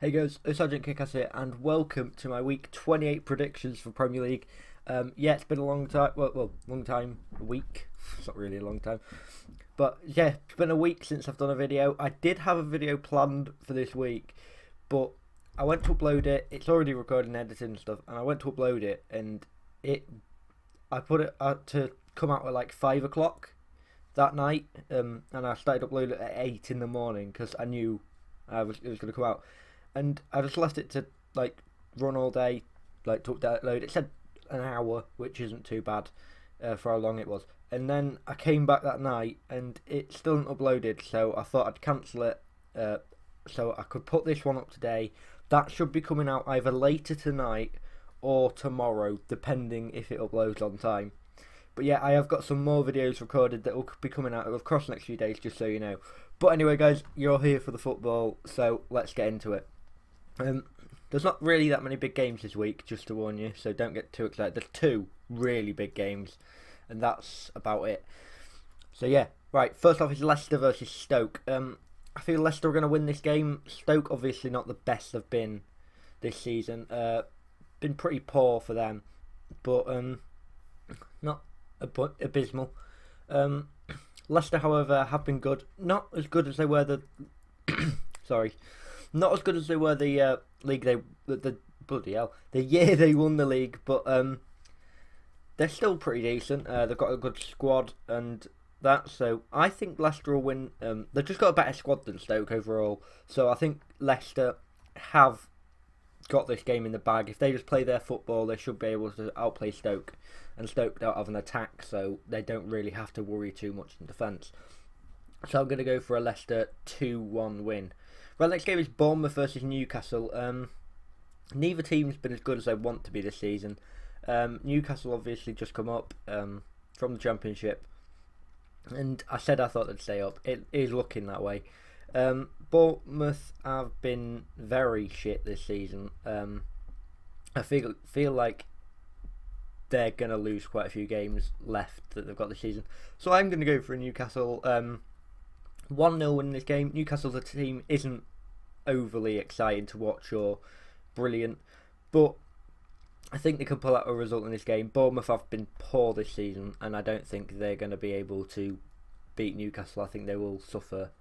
Hey guys, oSgtKickAss here, and welcome to my week 28 predictions for Premier League. Yeah, it's been a long time. Long time. A week. It's not really a long time, but yeah, it's been a week since I've done a video. I did have a video planned for this week, but I went to upload it. It's already recorded and edited and stuff, and I went to upload it, and I put it out to come out at like 5 o'clock that night, and I started uploading it at 8 in the morning because I knew it was going to come out. And I just left it to like run all day, like to upload. It said an hour, which isn't too bad for how long it was. And then I came back that night, and it still hadn't uploaded. So I thought I'd cancel it, so I could put this one up today. That should be coming out either later tonight or tomorrow, depending if it uploads on time. But yeah, I have got some more videos recorded that will be coming out across the next few days, just so you know. But anyway, guys, you're here for the football, so let's get into it. There's not really that many big games this week, just to warn you, so don't get too excited. There's two really big games, and that's about it. So yeah, right, first off is Leicester versus Stoke. I feel Leicester are going to win this game. Stoke obviously not the best they've been this season. Been pretty poor for them, but not abysmal. Leicester, however, have been good. Not as good as they were the sorry. Not as good as they were the league the bloody hell, the year they won the league, but they're still pretty decent. They've got a good squad and that, so I think Leicester will win. They've just got a better squad than Stoke overall, so I think Leicester have got this game in the bag. If they just play their football, they should be able to outplay Stoke, and Stoke don't have an attack, so they don't really have to worry too much in defence. So I'm going to go for a Leicester 2-1 win. Right, next game is Bournemouth versus Newcastle. Neither team's been as good as they want to be this season. Newcastle obviously just come up from the Championship, and I said I thought they'd stay up. It is looking that way. Bournemouth have been very shit this season. I feel like they're going to lose quite a few games left that they've got this season. So I'm going to go for a Newcastle 1-0 win this game. Newcastle's team isn't overly exciting to watch or brilliant, but I think they can pull out a result in this game. Bournemouth have been poor this season, and I don't think they're going to be able to beat Newcastle. I think they will suffer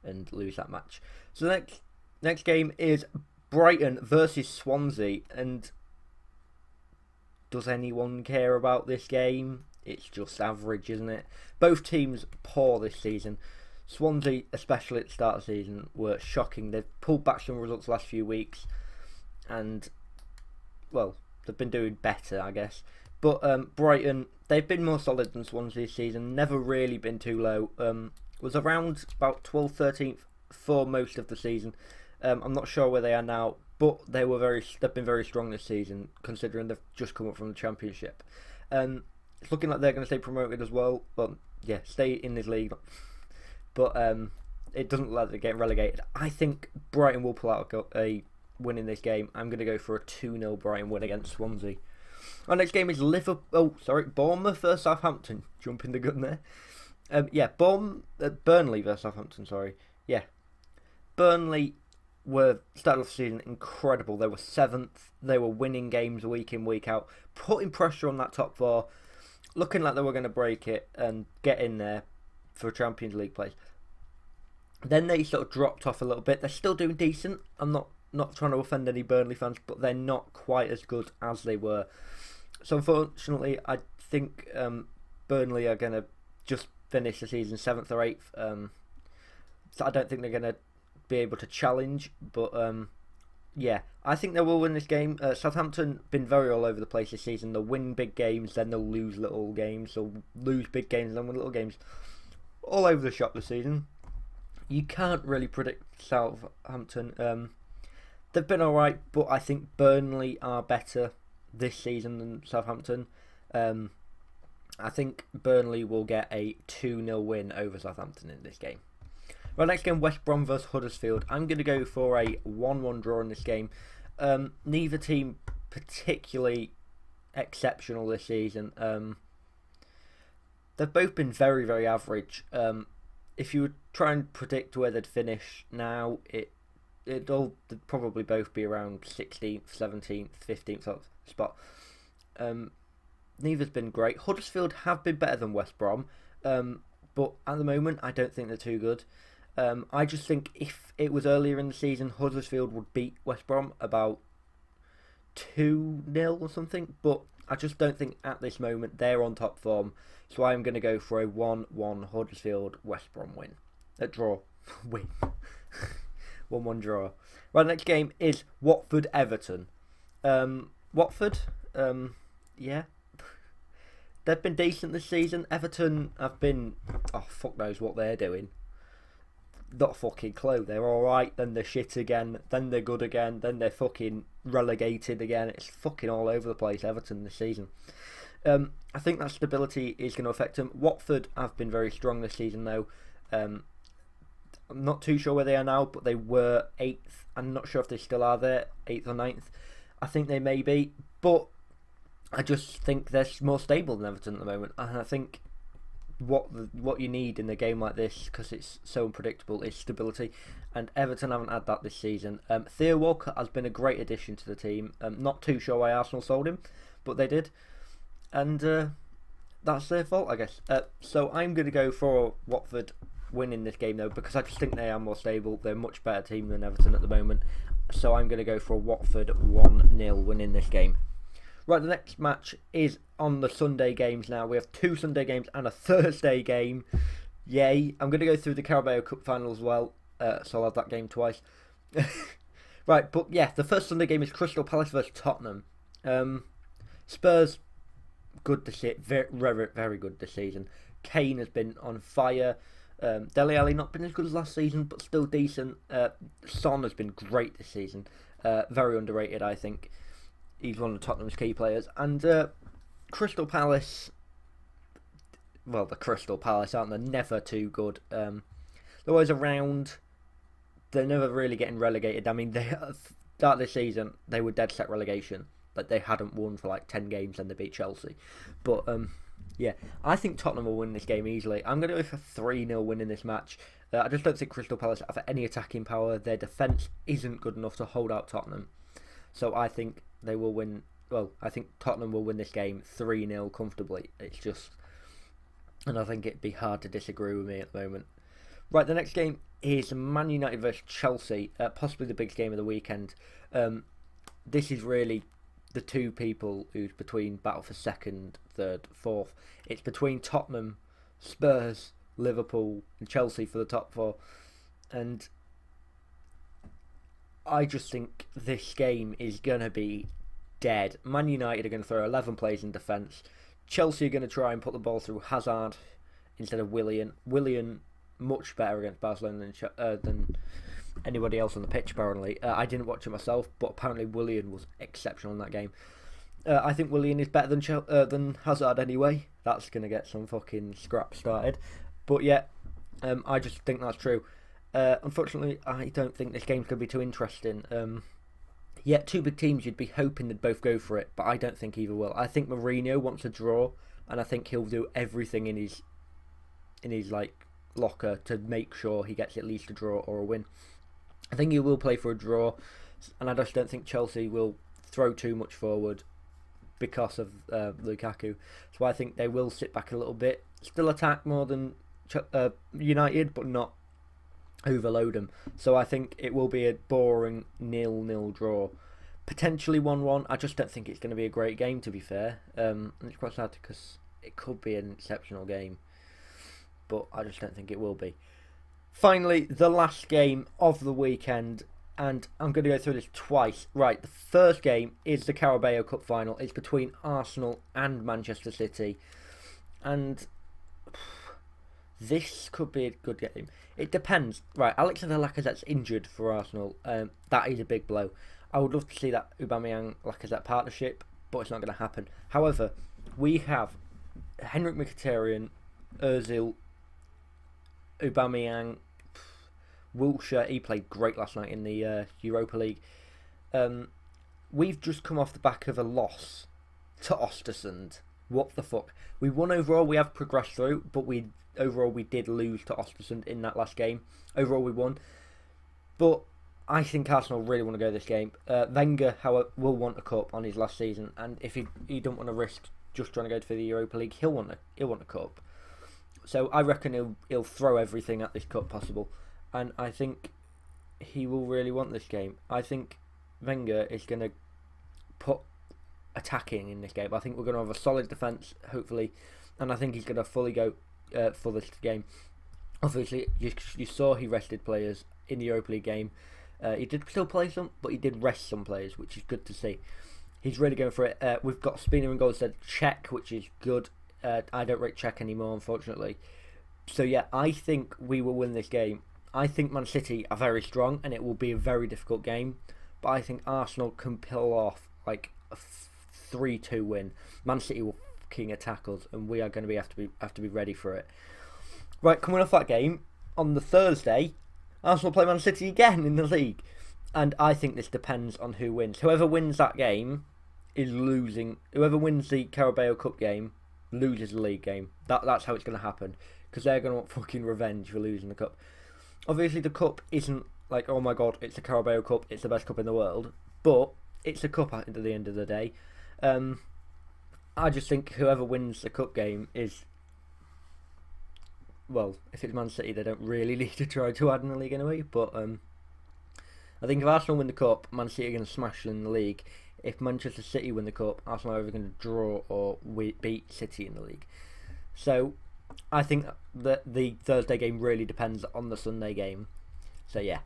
and lose that match. So the next game is Brighton versus Swansea, and does anyone care about this game? It's just average, isn't it? Both teams poor this season. Swansea, especially at the start of the season, were shocking. They've pulled back some results the last few weeks, and well, they've been doing better, I guess. But Brighton, they've been more solid than Swansea this season. Never really been too low. Was around about 12th, 13th for most of the season. I'm not sure where they are now, but they've been very strong this season, considering they've just come up from the Championship. It's looking like they're going to stay promoted as well. Well, yeah, stay in this league. But it doesn't look like they're getting relegated. I think Brighton will pull out a win in this game. I'm going to go for a 2-0 Brighton win against Swansea. Our next game is Bournemouth versus Southampton. Jumping the gun there. Burnley versus Southampton, sorry. Yeah. Burnley were, started off the season incredible. They were 7th. They were winning games week in, week out. Putting pressure on that top four. Looking like they were going to break it and get in there for a Champions League place. Then they sort of dropped off a little bit. They're still doing decent. I'm not trying to offend any Burnley fans, but they're not quite as good as they were. So unfortunately, I think Burnley are going to just finish the season 7th or 8th. So I don't think they're going to be able to challenge, but yeah, I think they will win this game. Southampton been very all over the place this season. They'll win big games, then they'll lose little games. They'll lose big games, then win little games. All over the shop this season. You can't really predict Southampton. They've been alright, but I think Burnley are better this season than Southampton. I think Burnley will get a 2-0 win over Southampton in this game. Right, next game, West Brom vs Huddersfield. I'm going to go for a 1-1 draw in this game. Neither team particularly exceptional this season. They've both been very, very average. If you would try and predict where they'd finish now, it they'd probably both be around 16th, 17th, 15th spot. Neither's been great. Huddersfield have been better than West Brom, but at the moment I don't think they're too good. I just think if it was earlier in the season, Huddersfield would beat West Brom about 2-0 or something, but I just don't think at this moment they're on top form, so I'm going to go for a 1-1 Huddersfield West Brom win. Draw. Win. 1-1 draw. Right, next game is Watford-Everton. Watford, yeah. They've been decent this season. Everton have been, fuck knows what they're doing. Not a fucking clue. They're alright, then they're shit again, then they're good again, then they're fucking relegated again. It's fucking all over the place, Everton, this season. I think that stability is going to affect them. Watford have been very strong this season, though. I'm not too sure where they are now, but they were 8th. I'm not sure if they still are there, 8th or 9th. I think they may be, but I just think they're more stable than Everton at the moment. And I think what you need in a game like this, because it's so unpredictable, is stability. And Everton haven't had that this season. Theo Walcott has been a great addition to the team. Not too sure why Arsenal sold him, but they did. And that's their fault, I guess. So I'm going to go for Watford winning this game, though, because I just think they are more stable. They're a much better team than Everton at the moment. So I'm going to go for Watford 1-0 winning this game. Right, the next match is on the Sunday games now. We have 2 Sunday games and a Thursday game. Yay. I'm going to go through the Carabao Cup final as well, so I'll have that game twice. Right, but yeah, the first Sunday game is Crystal Palace versus Tottenham. Spurs, good this season, very, very good this season. Kane has been on fire. Dele Alli not been as good as last season, but still decent. Son has been great this season. Very underrated, I think. He's one of Tottenham's key players. And Crystal Palace, well, the Crystal Palace, aren't they? Never too good. They're always around. They're never really getting relegated. I mean, they start this season, they were dead set relegation. But they hadn't won for like 10 games and they beat Chelsea. But yeah, I think Tottenham will win this game easily. I'm going to go for 3-0 win in this match. I just don't think Crystal Palace have any attacking power. Their defence isn't good enough to hold out Tottenham. So I think they will win. Well, I think Tottenham will win this game 3-0 comfortably. It's just, and I think it'd be hard to disagree with me at the moment. Right, the next game is Man United versus Chelsea. Possibly the biggest game of the weekend. This is really the two people who's between battle for 2nd, 3rd, 4th. It's between Tottenham, Spurs, Liverpool and Chelsea for the top 4. And I just think this game is going to be dead. Man United are going to throw 11 players in defence. Chelsea are going to try and put the ball through Hazard instead of Willian. Willian much better against Barcelona than anybody else on the pitch, apparently. I didn't watch it myself, but apparently Willian was exceptional in that game. I think Willian is better than Hazard anyway. That's going to get some fucking scrap started. But yeah, I just think that's true. Unfortunately, I don't think this game's going to be too interesting. Yet, 2 big teams, you'd be hoping they'd both go for it, but I don't think either will. I think Mourinho wants a draw, and I think he'll do everything in his like locker to make sure he gets at least a draw or a win. I think he will play for a draw, and I just don't think Chelsea will throw too much forward because of Lukaku. So I think they will sit back a little bit, still attack more than United, but not overload them. So I think it will be a boring 0-0 draw. Potentially 1-1. I just don't think it's going to be a great game, to be fair. And it's quite sad because it could be an exceptional game, but I just don't think it will be. Finally, the last game of the weekend, and I'm going to go through this twice. Right, the first game is the Carabao Cup final. It's between Arsenal and Manchester City, and this could be a good game. It depends. Right, Alexander Lacazette's injured for Arsenal. That is a big blow. I would love to see that Aubameyang-Lacazette partnership, but it's not going to happen. However, we have Henrik Mkhitaryan, Ozil, Aubameyang, Wilshere. He played great last night in the Europa League. We've just come off the back of a loss to Östersund. What the fuck? We won overall. We have progressed through, but overall we did lose to Östersund in that last game. Overall we won, but I think Arsenal really want to go this game. Wenger, however, will want a cup on his last season, and if he don't want to risk just trying to go for the Europa League, he'll want a cup. So I reckon he'll throw everything at this cup possible, and I think he will really want this game. I think Wenger is going to put attacking in this game. I think we're going to have a solid defence, hopefully, and I think he's going to fully go for this game. Obviously, you saw he rested players in the Europa League game. He did still play some, but he did rest some players, which is good to see. He's really going for it. We've got Spina and goal instead Czech, which is good. I don't rate Czech anymore, unfortunately. So yeah, I think we will win this game. I think Man City are very strong, and it will be a very difficult game. But I think Arsenal can pull off like a 3-2 win. Man City will fucking attack us, and we are going to have to be ready for it. Right, coming off that game on the Thursday, Arsenal play Man City again in the league, and I think this depends on who wins. Whoever wins that game is losing. Whoever wins the Carabao Cup game loses the league game. That's how it's going to happen, because they're going to want fucking revenge for losing the cup. Obviously, the cup isn't like, oh my god, it's the Carabao Cup, it's the best cup in the world, but it's a cup at the end of the day. I just think whoever wins the cup game is, well, if it's Man City, they don't really need to try to add in the league anyway. But I think if Arsenal win the cup, Man City are going to smash them in the league. If Manchester City win the cup, Arsenal are either going to draw or beat City in the league. So I think that the Thursday game really depends on the Sunday game. So yeah.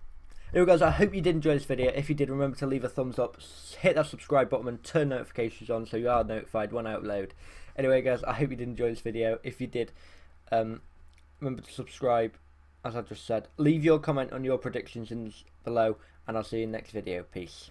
Anyway guys, I hope you did enjoy this video. If you did, remember to leave a thumbs up, hit that subscribe button and turn notifications on so you are notified when I upload. Anyway guys, I hope you did enjoy this video. If you did, remember to subscribe, as I just said. Leave your comment on your predictions below, and I'll see you in the next video. Peace.